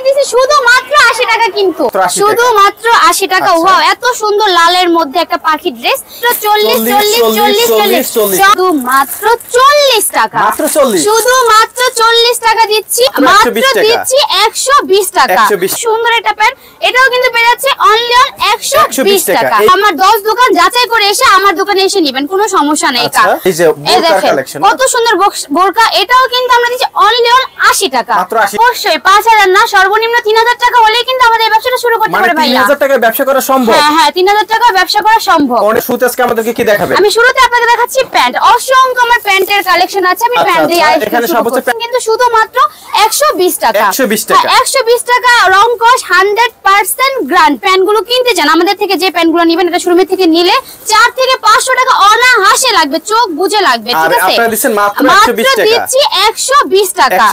দিছি শুধুমাত্র 80 টাকা, কিন্তু শুধুমাত্র 80 টাকা। ওয়াও, এত সুন্দর লালের মধ্যে একটা পাখি ড্রেস। 40 শুধুমাত্র 40 টাকা, শুধুমাত্র 40 টাকা দিচ্ছি, মাত্র দিচ্ছি 120 টাকা। সুন্দর একটা প্যান্ট, এটাও কিন্তু পেয়ে যাচ্ছে অনলি অন 120 টাকা। আমার 10 দোকান যাচাই করে এসে আমার দোকানে এসে নেবেন, কোনো সমস্যা নেই। এই দেখেন কত সুন্দর বোরকা, এটাও কিন্তু আমরা দিচ্ছি অনলি অন 80 টাকা। অবশ্যই 5000 না, সর্বনিম্ন 3000 টাকা হলেই কিন্তু আমাদের এই ব্যবসাটা শুরু করতে পারে ভাইয়া। 3000 টাকায় ব্যবসা করা সম্ভব? হ্যাঁ হ্যাঁ, 3000 টাকায় ব্যবসা করা সম্ভব। অনেক শুরুতে আজকে আমাদেরকে কি দেখাবেন? আমি শুরুতে আপনাকে দেখাচ্ছি প্যান্ট। অসংখ্য আমার প্যান্টের কালেকশন আছে, আমি প্যান্ট দিয়ে এখানে সর্বোচ্চ কিন্তু শুধুমাত্র 120 টাকা। 120 টাকা, 120 টাকা রং কস 100% গ্রান্ড। প্যান্টগুলো কিনতে চান আমাদের থেকে, যে প্যান্টগুলো নেবেন এটা শোরুম থেকে নিলে 4 থেকে 500 টাকা অনায়াসে লাগবে, চোখ বুঝে লাগবে, ঠিক আছে? আপনারা দিচ্ছেন মাত্র 120 টাকা। দিচ্ছি 120 টাকা,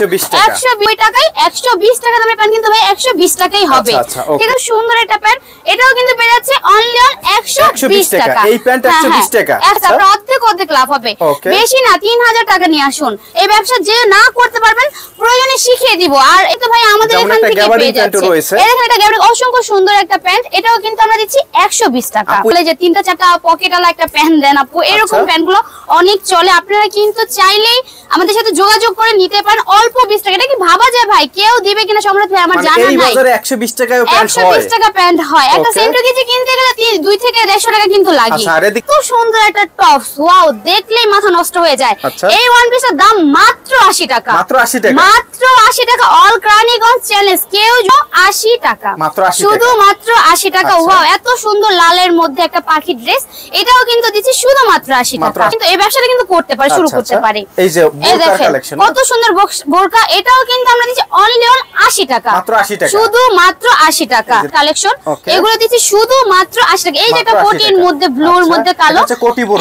120 টাকায় 120 টাকা দামের প্যান্ট কিন্তু ভাই 120 টাকাই হবে। ঠিক আছে, সুন্দর একটা প্যান্ট, এটাও কিন্তু পেয়ে যাচ্ছে অনলি অন 120 টাকা। এই প্যান্ট 120 টাকা, আচ্ছা অর্ধেক অর্ধেক লাভ হবে, বেশি না। 3000 টাকা নিয়ে আসুন, এই ব্যবসা যে না করতে পারবেন প্রয়োজনে শিখিয়ে দিব। আর এই তো ভাই আমাদের এখান থেকে পেয়ে যাচ্ছে, এরকম একটা গ্যাবার্ডিন অসংখ্য সুন্দর একটা প্যান্ট, এটাও কিন্তু আমরা দিচ্ছি 120 টাকা। বলে যে 3টা 4টা পকেটওয়ালা একটা প্যান্ট দেন আপু, এরকম প্যান্টগুলো অনেক চলে। আপনারা কিন্তু চাইলেই আমাদের সাথে যোগাযোগ করে নিতে পারেন অল্প 20 টাকা। এটা কি ভাবা যায় ভাই কেউ দিবে কিনা সম্রাট ভাই আমার জানা নাই। এই বাজারে 120 টাকায় প্যান্ট হয়, 120 টাকা প্যান্ট হয়। একটা সেন্টার কেজি কিনতে গেলে 2 থেকে 150 টাকা কিন্তু লাগে। খুব সুন্দর একটা টপস, ওয়াও, দেখলেই মাথা নষ্ট হয়ে যায়। এই ওয়ান পিসের দাম মাত্র 80 টাকা, মাত্র 80 টাকা, মাত্র 80 টাকা। অল ক্রানিগঞ্জ চ্যালেঞ্জ, কেউ 80 টাকা, শুধুমাত্র 80 টাকা। ওয়াও, এত সুন্দর লালের মধ্যে একটা পাখি ড্রেস, এটাও কিন্তু দিচ্ছি শুধুমাত্র 80 টাকা। কিন্তু এই ব্যবসাটা কিন্তু করতে পারে, শুরু করতে পারে। এই যে বোরকা কালেকশন, কত সুন্দর বোরকা, এটাও কিন্তু আমরা দিচ্ছি অনলি অন 80 টাকা, মাত্র 80 টাকা, শুধুমাত্র 80 টাকা কালেকশন। এগুলো দিচ্ছি শুধুমাত্র 80 টাকা। এই যে একটা কোটির মধ্যে ব্লুর মধ্যে কালো,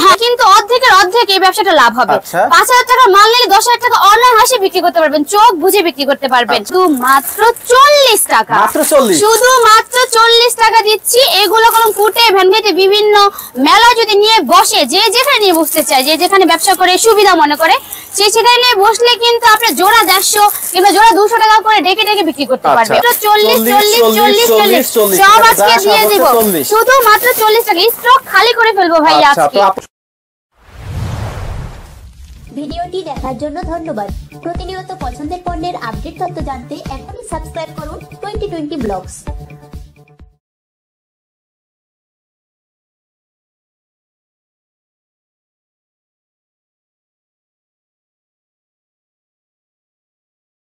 হ্যাঁ, কিন্তু অর্ধেকের অর্ধেক এই ব্যবসাটা লাভ হবে। 5000 টাকা মাল নিলে 10000 টাকা অনায়াসে বিক্রি করতে পারবেন, চোখ বুঝে বিক্রি করতে পারবেন। শুধুমাত্র 40 টাকা, শুধুমাত্র 40 টাকা দিচ্ছি। এগুলো কোনো কুটে ভ্যানগাইতে বিভিন্ন মেলা যদি নিয়ে বসে, যে যেখানে নিয়ে বসতে চায়, যে যেখানে ব্যবসা করে সুবিধা মনে করে, সে সেখানে নিয়ে বসলে কিন্তু আপনি জোড়া 150 কিংবা জোড়া 200 টাকা করে ডেকে ডেকে বিক্রি করতে পারবেন। 40 সব আজকে দিয়ে দেব, শুধুমাত্র 40 টাকা। স্টক খালি করে ফেলবো ভাই আজকে। ভিডিওটি দেখার জন্য ধন্যবাদ। প্রতিনিয়ত পছন্দের পণ্যের আপডেট তথ্য জানতে এখনই সাবস্ক্রাইব করুন 2020 ব্লগস।